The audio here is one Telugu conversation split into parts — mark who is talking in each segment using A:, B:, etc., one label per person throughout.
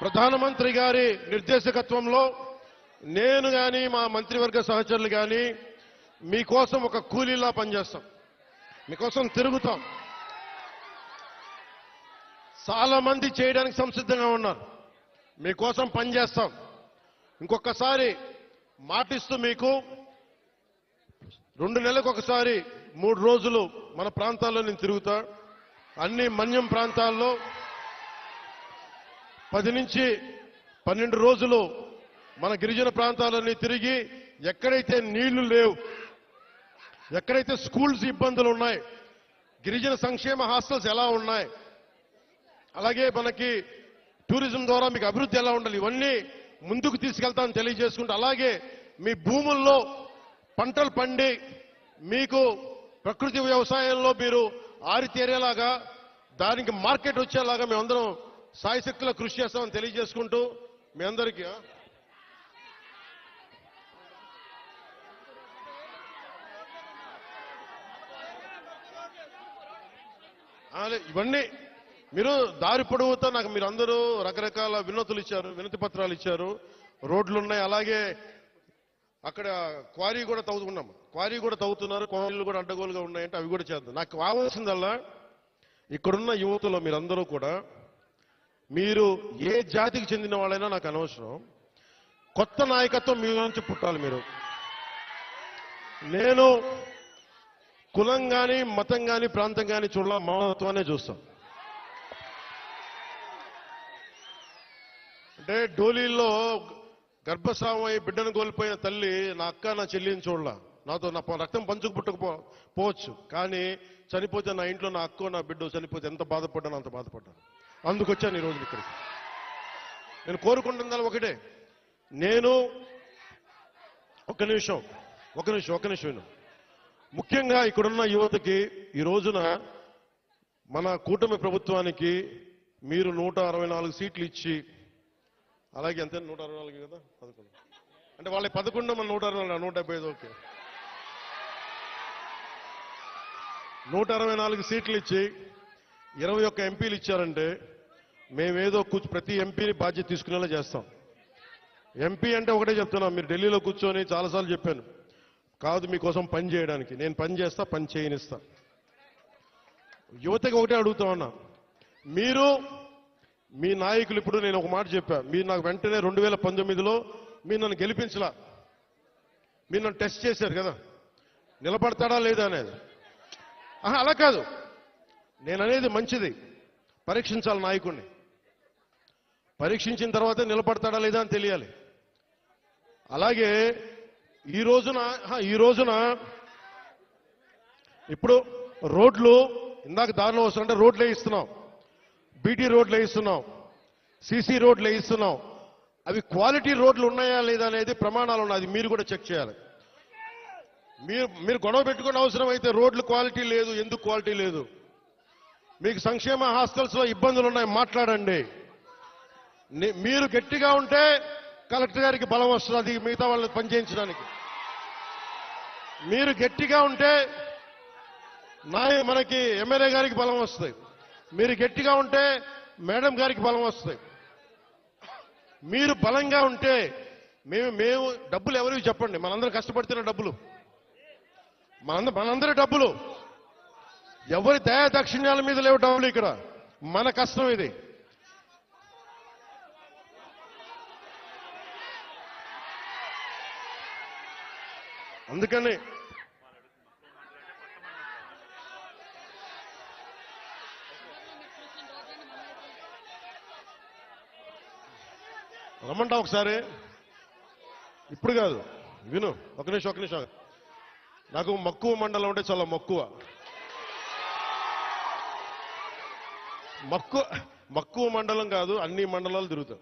A: ప్రధానమంత్రి గారి నిర్దేశకత్వంలో నేను గాని మా మంత్రివర్గ సహచరులు గాని మీకోసం ఒక కూలీలా పనిచేస్తాం, మీకోసం తిరుగుతాం. చాలా మంది చేయడానికి సంసిద్ధంగా ఉన్నారు, మీకోసం పనిచేస్తాం. ఇంకొకసారి మాటిస్తూ మీకు 2 నెలలకు ఒకసారి 3 రోజులు మన ప్రాంతాల్లో నేను తిరుగుతా. అన్ని మన్యం ప్రాంతాల్లో 10 నుంచి 12 రోజులు మన గిరిజన ప్రాంతాలన్నీ తిరిగి ఎక్కడైతే నీళ్లు లేవు, ఎక్కడైతే స్కూల్స్ ఇబ్బందులు ఉన్నాయి, గిరిజన సంక్షేమ హాస్టల్స్ ఎలా ఉన్నాయి, అలాగే మనకి టూరిజం ద్వారా మీకు అభివృద్ధి ఎలా ఉండాలి, ఇవన్నీ ముందుకు తీసుకెళ్తామని తెలియజేసుకుంటూ, అలాగే మీ భూముల్లో పంటలు పండి మీకు ప్రకృతి వ్యవసాయంలో మీరు ఆరితేరేలాగా దానికి మార్కెట్ వచ్చేలాగా మేమందరం సాయశక్తిలో కృషి చేస్తామని తెలియజేసుకుంటూ మీ అందరికీ ఇవన్నీ మీరు దారి పొడవుతా నాకు మీరందరూ రకరకాల వినతులు ఇచ్చారు, వినతి పత్రాలు ఇచ్చారు, రోడ్లు ఉన్నాయి, అలాగే అక్కడ క్వారీ కూడా తవ్వుతున్నాం, క్వారీ కూడా తవ్వుతున్నారు, క్వారీలు కూడా అడ్డగోలుగా ఉన్నాయంటే అవి కూడా చేద్దాం. నాకు కావాల్సిందల్లా ఇక్కడున్న యువతలో మీరందరూ కూడా మీరు ఏ జాతికి చెందిన వాళ్ళైనా నాకు అనవసరం, కొత్త నాయకత్వం మీ నుంచి పుట్టాలి. మీరు నేను కులం కానీ మతం కానీ ప్రాంతం కానీ చూడాల, మానవత్వాన్ని చూస్తాం. అంటే డోలీల్లో గర్భస్రావం అయి బిడ్డను కోల్పోయిన తల్లి నా అక్క నా చెల్లిని చూడాల, నాతో నా రక్తం పంచుకు పుట్టకపోవచ్చు, కానీ చనిపోతే నా ఇంట్లో నా అక్కో నా బిడ్డ చనిపోతే ఎంత బాధపడ్డానో అంత బాధపడ్డాను. అందుకొచ్చాను ఈ రోజు ఇక్కడికి. నేను కోరుకుంటున్నది ఒకటే, నేను ఒక నిమిషం ముఖ్యంగా ఇక్కడున్న యువతకి ఈ రోజున మన కూటమి ప్రభుత్వానికి మీరు 164 సీట్లు ఇచ్చి, అలాగే అంతే 164 కదా 11 అంటే వాళ్ళకి 11 మన 164 175 ఓకే 164 సీట్లు ఇచ్చి 21 ఎంపీలు ఇచ్చారంటే మేమేదో ప్రతి ఎంపీని బాధ్యత తీసుకునేలా చేస్తాం. ఎంపీ అంటే ఒకటే చెప్తున్నాం, మీరు ఢిల్లీలో కూర్చొని చాలాసార్లు చెప్పాను, కాదు మీకోసం పని చేయడానికి, నేను పని చేస్తా, పని చేయనిస్తా. యువతకి ఒకటే అడుగుతా ఉన్నా, మీరు మీ నాయకులు, ఇప్పుడు నేను ఒక మాట చెప్పా, మీరు నాకు వెంటనే 2019లో మీరు నన్ను గెలిపించలా, మీరు నన్ను టెస్ట్ చేశారు కదా, నిలబడతాడా లేదా అనేది. అలా కాదు, నేను అనేది మంచిది, పరీక్షించాలి నాయకుడిని, పరీక్షించిన తర్వాతే నిలబడతాడా లేదా అని తెలియాలి. అలాగే ఈ రోజున ఇప్పుడు రోడ్లు ఇందాక దారిలో వస్తుంటే రోడ్లు వేయిస్తున్నాం, బీటీ రోడ్లు వేయిస్తున్నాం, సీసీ రోడ్లు వేయిస్తున్నాం. అవి క్వాలిటీ రోడ్లు ఉన్నాయా లేదా అనేది ప్రమాణాలు ఉన్నాయి, అది మీరు కూడా చెక్ చేయాలి. మీరు గొడవ పెట్టుకునే అవసరం అయితే రోడ్లు క్వాలిటీ లేదు, ఎందుకు క్వాలిటీ లేదు, మీకు సంక్షేమ హాస్టల్స్ లో ఇబ్బందులు ఉన్నాయి, మాట్లాడండి. మీరు గట్టిగా ఉంటే కలెక్టర్ గారికి బలం వస్తుంది మిగతా వాళ్ళని పనిచేయించడానికి. మీరు గట్టిగా ఉంటే మనకి ఎమ్మెల్యే గారికి బలం వస్తుంది, మీరు గట్టిగా ఉంటే మేడం గారికి బలం వస్తుంది. మీరు బలంగా ఉంటే మేము డబ్బులు ఎవరికి చెప్పండి, మనందరం కష్టపడుతున్న డబ్బులు, మనందరి డబ్బులు, ఎవరి దయా దక్షిణ్యాల మీద లేవు డబ్బులు, ఇక్కడ మన కష్టం ఇది. అందుకని రమ్మంటా ఒకసారి, ఇప్పుడు కాదు, విను, ఒక నిమిషం. నాకు మక్కువ మండలం అంటే చాలా మక్కువ మండలం కాదు, అన్ని మండలాలు తిరుగుతాం.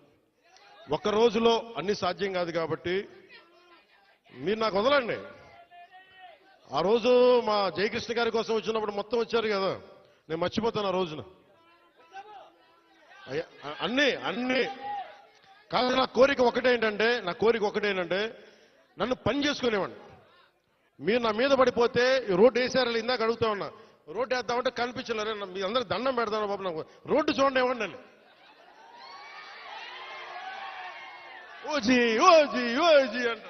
A: ఒక్క రోజులో అన్ని సాధ్యం కాదు కాబట్టి మీరు నాకు వదలండి. ఆ రోజు మా జయకృష్ణ గారి కోసం వచ్చినప్పుడు మొత్తం వచ్చారు కదా, నేను మర్చిపోతాను ఆ రోజున. అన్ని కాదు, నా కోరిక ఒకటేంటంటే నన్ను పని చేసుకునేవాడిని. మీరు నా మీద పడిపోతే రోడ్డు వేసారు, ఇందాక అడుగుతా ఉన్నా, రోడ్డు వేద్దామంటే కనిపించలేరు, మీ అందరూ దండం పెడతాను బాబు, నాకు రోడ్డు చూడండి ఇవ్వండి. ఓజీ ఓజీ ఓజీ అంట.